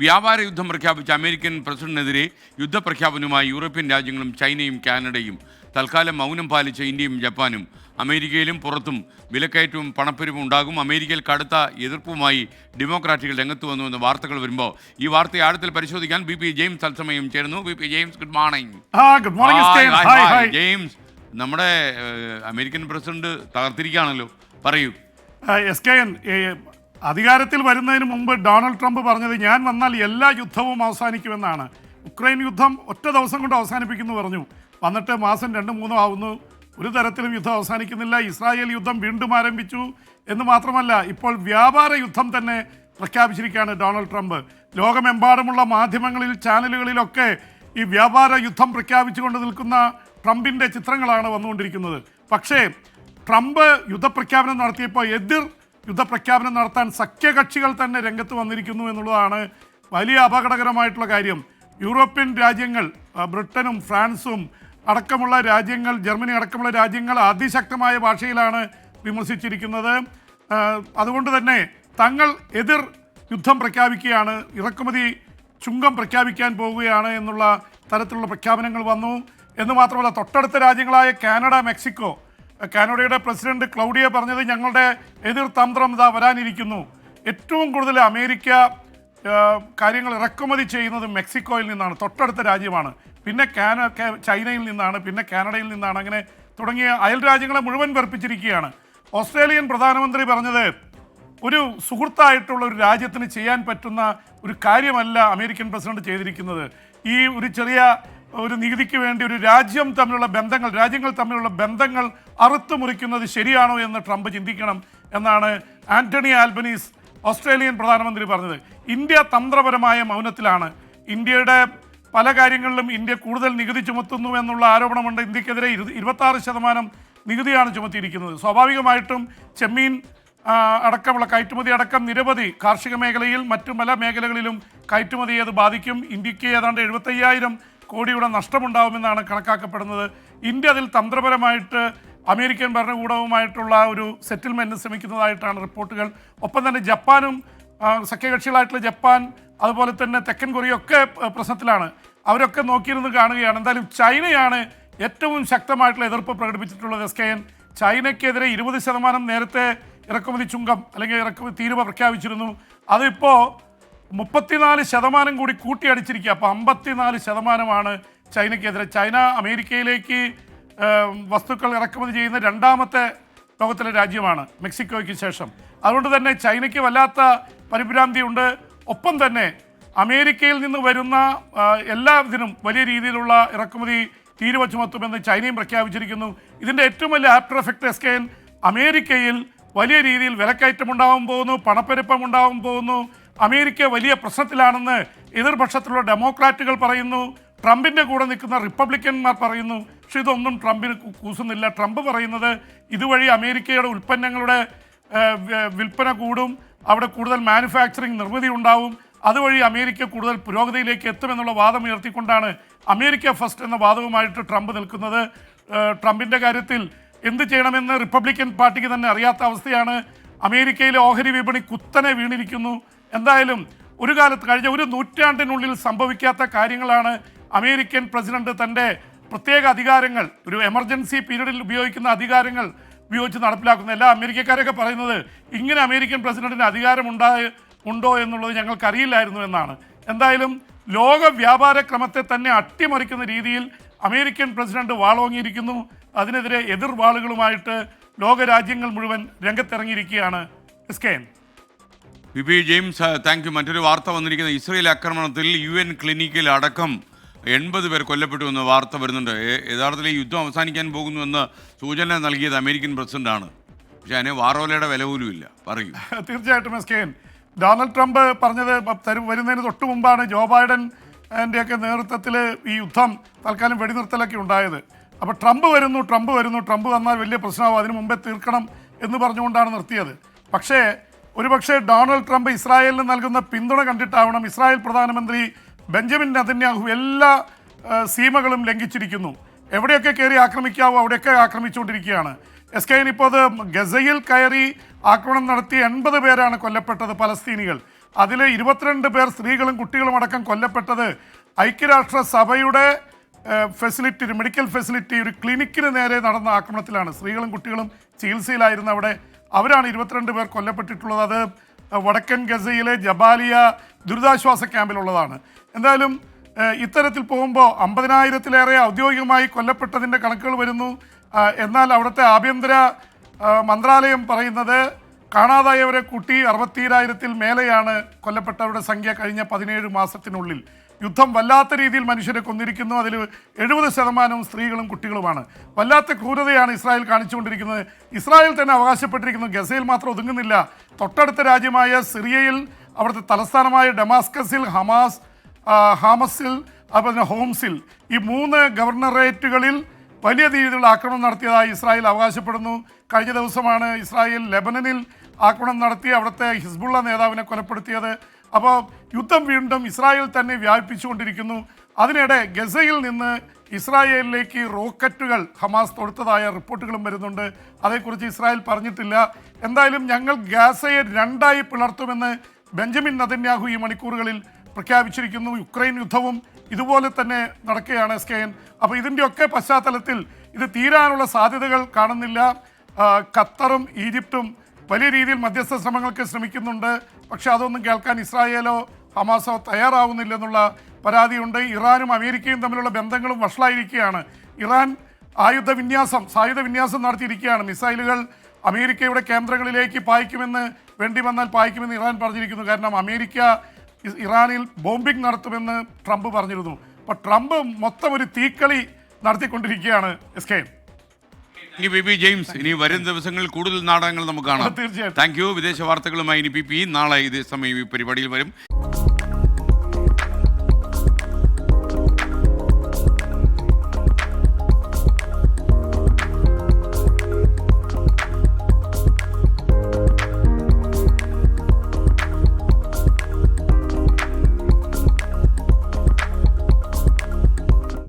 വ്യാപാര യുദ്ധം പ്രഖ്യാപിച്ച അമേരിക്കൻ പ്രസിഡന്റിനെതിരെ യുദ്ധപ്രഖ്യാപനവുമായി യൂറോപ്യൻ രാജ്യങ്ങളും ചൈനയും കാനഡയും. തൽക്കാലം മൗനം പാലിച്ച ഇന്ത്യയും ജപ്പാനും. അമേരിക്കയിലും പുറത്തും വിലക്കയറ്റവും പണപ്പെരുവും ഉണ്ടാകും. അമേരിക്കയിൽ കടുത്ത എതിർപ്പുമായി ഡെമോക്രാറ്റുകൾ രംഗത്ത് വന്നുവെന്ന് വാർത്തകൾ വരുമ്പോൾ ഈ വാർത്തയെ ആഴത്തിൽ പരിശോധിക്കാൻ ബി ജെയിംസ് തത്സമയം ചേരുന്നു. B James, good morning. James, നമ്മുടെ അമേരിക്കൻ പ്രസിഡന്റ് തകർത്തിരിക്കുകയാണല്ലോ, പറയൂ. അധികാരത്തിൽ വരുന്നതിന് മുമ്പ് ഡൊണാൾഡ് ട്രംപ് പറഞ്ഞത് ഞാൻ വന്നാൽ എല്ലാ യുദ്ധവും അവസാനിക്കുമെന്നാണ്. ഉക്രൈൻ യുദ്ധം ഒറ്റ ദിവസം കൊണ്ട് അവസാനിപ്പിക്കുന്നു പറഞ്ഞു. വന്നിട്ട് മാസം 2-3 ആവുന്നു, ഒരു തരത്തിലും യുദ്ധം അവസാനിക്കുന്നില്ല. ഇസ്രായേൽ യുദ്ധം വീണ്ടും ആരംഭിച്ചു എന്ന് മാത്രമല്ല, ഇപ്പോൾ വ്യാപാര യുദ്ധം തന്നെ പ്രഖ്യാപിച്ചിരിക്കുകയാണ് ഡൊണാൾഡ് ട്രംപ്. ലോകമെമ്പാടുമുള്ള മാധ്യമങ്ങളിൽ, ചാനലുകളിലൊക്കെ ഈ വ്യാപാര യുദ്ധം പ്രഖ്യാപിച്ചുകൊണ്ട് നിൽക്കുന്ന ട്രംപിൻ്റെ ചിത്രങ്ങളാണ് വന്നുകൊണ്ടിരിക്കുന്നത്. പക്ഷേ ട്രംപ് യുദ്ധപ്രഖ്യാപനം നടത്തിയപ്പോൾ എതിർ യുദ്ധപ്രഖ്യാപനം നടത്താൻ സഖ്യകക്ഷികൾ തന്നെ രംഗത്ത് വന്നിരിക്കുന്നു എന്നുള്ളതാണ് വലിയ അപകടകരമായിട്ടുള്ള കാര്യം. യൂറോപ്യൻ രാജ്യങ്ങൾ, ബ്രിട്ടനും ഫ്രാൻസും അടക്കമുള്ള രാജ്യങ്ങൾ, ജർമ്മനി അടക്കമുള്ള രാജ്യങ്ങൾ അതിശക്തമായ ഭാഷയിലാണ് വിമർശിച്ചിരിക്കുന്നത്. അതുകൊണ്ട് തന്നെ തങ്ങൾ എതിർ യുദ്ധം പ്രഖ്യാപിക്കുകയാണ്, ഇറക്കുമതി ചുങ്കം പ്രഖ്യാപിക്കാൻ പോവുകയാണ് എന്നുള്ള തരത്തിലുള്ള പ്രഖ്യാപനങ്ങൾ വന്നു. എന്ന് മാത്രമല്ല, തൊട്ടടുത്ത രാജ്യങ്ങളായ കാനഡ, മെക്സിക്കോ, കാനഡയുടെ പ്രസിഡന്റ് ക്ലൗഡിയ പറഞ്ഞത് ഞങ്ങളുടെ എതിർ തന്ത്രം ഇതാ വരാനിരിക്കുന്നു. ഏറ്റവും കൂടുതൽ അമേരിക്ക കാര്യങ്ങൾ ഇറക്കുമതി ചെയ്യുന്നത് മെക്സിക്കോയിൽ നിന്നാണ്, തൊട്ടടുത്ത രാജ്യമാണ്. പിന്നെ ചൈനയിൽ നിന്നാണ്, പിന്നെ കാനഡയിൽ നിന്നാണ്. അങ്ങനെ തുടങ്ങിയ അയൽ രാജ്യങ്ങളെ മുഴുവൻ വെറുപ്പിച്ചിരിക്കുകയാണ്. ഓസ്ട്രേലിയൻ പ്രധാനമന്ത്രി പറഞ്ഞത് ഒരു സുഹൃത്തായിട്ടുള്ള ഒരു രാജ്യത്തിന് ചെയ്യാൻ പറ്റുന്ന ഒരു കാര്യമല്ല അമേരിക്കൻ പ്രസിഡന്റ് ചെയ്തിരിക്കുന്നത്. ഈ ഒരു ചെറിയ ഒരു നികുതിക്ക് വേണ്ടി ഒരു രാജ്യങ്ങൾ തമ്മിലുള്ള ബന്ധങ്ങൾ അറുത്തു മുറിക്കുന്നത് ശരിയാണോ എന്ന് ട്രംപ് ചിന്തിക്കണം എന്നാണ് ആന്റണി ആൽബനീസ്, ഓസ്ട്രേലിയൻ പ്രധാനമന്ത്രി, പറഞ്ഞത്. ഇന്ത്യ തന്ത്രപരമായ മൗനത്തിലാണ്. ഇന്ത്യയുടെ പല കാര്യങ്ങളിലും ഇന്ത്യ കൂടുതൽ നികുതി ചുമത്തുന്നു എന്നുള്ള ആരോപണമുണ്ട്. ഇന്ത്യക്കെതിരെ 26% നികുതിയാണ് ചുമത്തിയിരിക്കുന്നത്. സ്വാഭാവികമായിട്ടും ചെമ്മീൻ അടക്കമുള്ള കയറ്റുമതി അടക്കം നിരവധി കാർഷിക മേഖലയിൽ, മറ്റു പല മേഖലകളിലും കയറ്റുമതിയെ അത് ബാധിക്കും. ഇന്ത്യക്ക് ഏതാണ്ട് 75,000 കോടിയുടെ നഷ്ടമുണ്ടാകുമെന്നാണ് കണക്കാക്കപ്പെടുന്നത്. ഇന്ത്യ അതിൽ തന്ത്രപരമായിട്ട് അമേരിക്കൻ ഭരണകൂടവുമായിട്ടുള്ള ഒരു സെറ്റിൽമെൻറ്റ് ശ്രമിക്കുന്നതായിട്ടാണ് റിപ്പോർട്ടുകൾ. ഒപ്പം തന്നെ ജപ്പാനും സഖ്യകക്ഷികളായിട്ടുള്ള ജപ്പാൻ, അതുപോലെ തന്നെ തെക്കൻ കൊറിയ ഒക്കെ പ്രശ്നത്തിലാണ്. അവരൊക്കെ നോക്കിയിരുന്ന് കാണുകയാണ്. എന്തായാലും ചൈനയാണ് ഏറ്റവും ശക്തമായിട്ടുള്ള എതിർപ്പ് പ്രകടിപ്പിച്ചിട്ടുള്ളത്. ചൈനയ്ക്കെതിരെ 20% നേരത്തെ ഇറക്കുമതി ചുങ്കം അല്ലെങ്കിൽ ഇറക്കുമതി തീരുവ പ്രഖ്യാപിച്ചിരുന്നു. അതിപ്പോൾ 34% കൂടി കൂട്ടിയടിച്ചിരിക്കുക. അപ്പോൾ 54% ചൈനയ്ക്കെതിരെ. ചൈന അമേരിക്കയിലേക്ക് വസ്തുക്കൾ ഇറക്കുമതി ചെയ്യുന്ന രണ്ടാമത്തെ ലോകത്തിലെ രാജ്യമാണ്, മെക്സിക്കോയ്ക്ക് ശേഷം. അതുകൊണ്ട് തന്നെ ചൈനയ്ക്ക് വല്ലാത്ത പരിഭ്രാന്തിയുണ്ട്. ഒപ്പം തന്നെ അമേരിക്കയിൽ നിന്ന് വരുന്ന എല്ലാത്തിനും വലിയ രീതിയിലുള്ള ഇറക്കുമതി തീരുവ ചുമത്തുമെന്ന് ചൈനയും പ്രഖ്യാപിച്ചിരിക്കുന്നു. ഇതിൻ്റെ ഏറ്റവും വലിയ ആഫ്റ്റർ എഫക്റ്റ് അമേരിക്കയിൽ വലിയ രീതിയിൽ വിലക്കയറ്റം ഉണ്ടാകാൻ പോകുന്നു, പണപ്പെരുപ്പം ഉണ്ടാകാൻ പോകുന്നു. അമേരിക്ക വലിയ പ്രശ്നത്തിലാണെന്ന് എതിർപക്ഷത്തിലുള്ള ഡെമോക്രാറ്റുകൾ പറയുന്നു, ട്രംപിൻ്റെ കൂടെ നിൽക്കുന്ന റിപ്പബ്ലിക്കന്മാർ പറയുന്നു. പക്ഷെ ഇതൊന്നും ട്രംപിന് കൂസുന്നില്ല. ട്രംപ് പറയുന്നത് ഇതുവഴി അമേരിക്കയുടെ ഉൽപ്പന്നങ്ങളുടെ വിൽപ്പന കൂടും, അവിടെ കൂടുതൽ മാനുഫാക്ചറിങ് നിർമ്മിതി ഉണ്ടാവും, അതുവഴി അമേരിക്ക കൂടുതൽ പുരോഗതിയിലേക്ക് എത്തുമെന്നുള്ള വാദം ഉയർത്തിക്കൊണ്ടാണ് അമേരിക്ക ഫസ്റ്റ് എന്ന വാദവുമായിട്ട് ട്രംപ് നിൽക്കുന്നത്. ട്രംപിൻ്റെ കാര്യത്തിൽ എന്ത് ചെയ്യണമെന്ന് റിപ്പബ്ലിക്കൻ പാർട്ടിക്ക് തന്നെ അറിയാത്ത അവസ്ഥയാണ്. അമേരിക്കയിലെ ഓഹരി വിപണി കുത്തനെ വീണിരിക്കുന്നു. എന്തായാലും ഒരു കാലത്ത്, കഴിഞ്ഞ ഒരു നൂറ്റാണ്ടിനുള്ളിൽ സംഭവിക്കാത്ത കാര്യങ്ങളാണ് അമേരിക്കൻ പ്രസിഡന്റ് തൻ്റെ പ്രത്യേക അധികാരങ്ങൾ, ഒരു എമർജൻസി പീരീഡിൽ ഉപയോഗിക്കുന്ന അധികാരങ്ങൾ ഉപയോഗിച്ച് നടപ്പിലാക്കുന്നത്. എല്ലാ അമേരിക്കക്കാരൊക്കെ പറയുന്നത് ഇങ്ങനെ അമേരിക്കൻ പ്രസിഡന്റിന് അധികാരമുണ്ടോ എന്നുള്ളത് ഞങ്ങൾക്കറിയില്ലായിരുന്നു എന്നാണ്. എന്തായാലും ലോക വ്യാപാര ക്രമത്തെ തന്നെ അട്ടിമറിക്കുന്ന രീതിയിൽ അമേരിക്കൻ പ്രസിഡന്റ് വാളോങ്ങിയിരിക്കുന്നു. അതിനെതിരെ എതിർവാളുകളുമായിട്ട് ലോകരാജ്യങ്ങൾ മുഴുവൻ രംഗത്തിറങ്ങിയിരിക്കുകയാണ്. B James, thank you. മറ്റൊരു വാർത്ത വന്നിരിക്കുന്നത് ഇസ്രയേൽ ആക്രമണത്തിൽ UN ക്ലിനിക്കിൽ അടക്കം 80 പേർ കൊല്ലപ്പെട്ടു എന്ന വാർത്ത വരുന്നുണ്ട്. യഥാർത്ഥത്തിൽ ഈ യുദ്ധം അവസാനിക്കാൻ പോകുന്നുവെന്ന് സൂചന നൽകിയത് അമേരിക്കൻ പ്രസിഡന്റാണ്. പക്ഷേ അതിന് വാറോലയുടെ വില പോലും ഇല്ല. പറയൂ. തീർച്ചയായിട്ടും ഡൊണാൾഡ് ട്രംപ് പറഞ്ഞത് വരുന്നതിന് തൊട്ട് മുമ്പാണ് ജോ ബൈഡൻ്റെയൊക്കെ നേതൃത്വത്തിൽ ഈ യുദ്ധം തൽക്കാലം വെടിനിർത്തലൊക്കെ ഉണ്ടായത്. അപ്പോൾ ട്രംപ് വരുന്നു, വന്നാൽ വലിയ പ്രശ്നമാവും, അതിന് മുമ്പേ തീർക്കണം എന്ന് പറഞ്ഞുകൊണ്ടാണ് നിർത്തിയത്. ഒരുപക്ഷെ ഡൊണാൾഡ് ട്രംപ് ഇസ്രായേലിന് നൽകുന്ന പിന്തുണ കണ്ടിട്ടാവണം ഇസ്രായേൽ പ്രധാനമന്ത്രി ബെഞ്ചമിൻ നെതന്യാഹു എല്ലാ സീമകളും ലംഘിച്ചിരിക്കുന്നു. എവിടെയൊക്കെ കയറി ആക്രമിക്കാവോ അവിടെയൊക്കെ ആക്രമിച്ചുകൊണ്ടിരിക്കുകയാണ്. ഇപ്പോൾ അത് ഗസയിൽ കയറി ആക്രമണം നടത്തി 80 പേരാണ് കൊല്ലപ്പെട്ടത്, പലസ്തീനികൾ. അതിൽ 22 പേർ സ്ത്രീകളും കുട്ടികളും അടക്കം കൊല്ലപ്പെട്ടത് ഐക്യരാഷ്ട്ര സഭയുടെ ഫെസിലിറ്റി, ഒരു മെഡിക്കൽ ഫെസിലിറ്റി, ഒരു ക്ലിനിക്കിന് നേരെ നടന്ന ആക്രമണത്തിലാണ്. സ്ത്രീകളും കുട്ടികളും ചികിത്സയിലായിരുന്നു അവിടെ. അവരാണ് 22 പേർ കൊല്ലപ്പെട്ടിട്ടുള്ളത്. അത് വടക്കൻ ഗസയിലെ ജബാലിയ ദുരിതാശ്വാസ ക്യാമ്പിലുള്ളതാണ്. എന്തായാലും ഇത്തരത്തിൽ പോകുമ്പോൾ 50,000-ലേറെ ഔദ്യോഗികമായി കൊല്ലപ്പെട്ടതിൻ്റെ കണക്കുകൾ വരുന്നു. എന്നാൽ അവിടുത്തെ ആഭ്യന്തര മന്ത്രാലയം പറയുന്നത് കാണാതായവരെ കൂട്ടി 60,000-ൽ മേലെയാണ് കൊല്ലപ്പെട്ടവരുടെ സംഖ്യ കഴിഞ്ഞ 17 മാസത്തിനുള്ളിൽ. യുദ്ധം വല്ലാത്ത രീതിയിൽ മനുഷ്യരെ കൊന്നിരിക്കുന്നു. അതിൽ 70% സ്ത്രീകളും കുട്ടികളുമാണ്. വല്ലാത്ത ക്രൂരതയാണ് ഇസ്രായേൽ കാണിച്ചുകൊണ്ടിരിക്കുന്നത്. ഇസ്രായേൽ തന്നെ അവകാശപ്പെട്ടിരിക്കുന്നു ഗസയിൽ മാത്രം ഒതുങ്ങുന്നില്ല. തൊട്ടടുത്ത രാജ്യമായ സിറിയയിൽ, അവിടുത്തെ തലസ്ഥാനമായ ഡമാസ്കസിൽ, ഹാമസിൽ, അതുപോലെ തന്നെ ഹോംസിൽ, ഈ 3 ഗവർണറേറ്റുകളിൽ വലിയ രീതിയിലുള്ള ആക്രമണം നടത്തിയതായി ഇസ്രായേൽ അവകാശപ്പെടുന്നു. കഴിഞ്ഞ ദിവസമാണ് ഇസ്രായേൽ ലെബനനിൽ ആക്രമണം നടത്തി അവിടുത്തെ ഹിസ്ബുള്ള നേതാവിനെ കൊലപ്പെടുത്തിയത്. അപ്പോൾ യുദ്ധം വീണ്ടും ഇസ്രായേൽ തന്നെ വ്യാപിപ്പിച്ചുകൊണ്ടിരിക്കുന്നു. അതിനിടെ ഗസയിൽ നിന്ന് ഇസ്രായേലിലേക്ക് റോക്കറ്റുകൾ ഹമാസ് തൊടുത്തതായ റിപ്പോർട്ടുകളും വരുന്നുണ്ട്. അതേക്കുറിച്ച് ഇസ്രായേൽ പറഞ്ഞിട്ടില്ല. എന്തായാലും ഞങ്ങൾ ഗാസയെ 2ആയി പിളർത്തുമെന്ന് ബെഞ്ചമിൻ നെതന്യാഹു ഈ മണിക്കൂറുകളിൽ പ്രഖ്യാപിച്ചിരിക്കുന്നു. യുക്രൈൻ യുദ്ധവും ഇതുപോലെ തന്നെ നടക്കുകയാണ് SKN. അപ്പോൾ ഇതിൻ്റെയൊക്കെ പശ്ചാത്തലത്തിൽ ഇത് തീരാനുള്ള സാധ്യതകൾ കാണുന്നില്ല. ഖത്തറും ഈജിപ്തും വലിയ രീതിയിൽ മധ്യസ്ഥ ശ്രമങ്ങൾക്ക് ശ്രമിക്കുന്നുണ്ട്. പക്ഷെ അതൊന്നും കേൾക്കാൻ ഇസ്രായേലോ ഹമാസോ തയ്യാറാവുന്നില്ലെന്നുള്ള പരാതിയുണ്ട്. ഇറാനും അമേരിക്കയും തമ്മിലുള്ള ബന്ധങ്ങളും വഷളായിരിക്കുകയാണ്. ഇറാൻ സായുധ വിന്യാസം നടത്തിയിരിക്കുകയാണ്. മിസൈലുകൾ അമേരിക്കയുടെ കേന്ദ്രങ്ങളിലേക്ക് വേണ്ടി വന്നാൽ പായിക്കുമെന്ന് ഇറാൻ പറഞ്ഞിരിക്കുന്നു. കാരണം അമേരിക്ക ഇറാനിൽ ബോംബിംഗ് നടത്തുമെന്ന് ട്രംപ് പറഞ്ഞിരുന്നു. അപ്പോൾ ട്രംപ് മൊത്തം ഒരു തീക്കളി നടത്തിക്കൊണ്ടിരിക്കുകയാണ് SKN. PP ജെയിംസ്, ഇനി വരും ദിവസങ്ങളിൽ കൂടുതൽ നാടകങ്ങൾ നമുക്ക് കാണാം. തീർച്ചയായും. Thank you. വിദേശ വാർത്തകളുമായി ഇനി PP നാളെ ഇതേ സമയം ഈ പരിപാടിയിൽ വരും.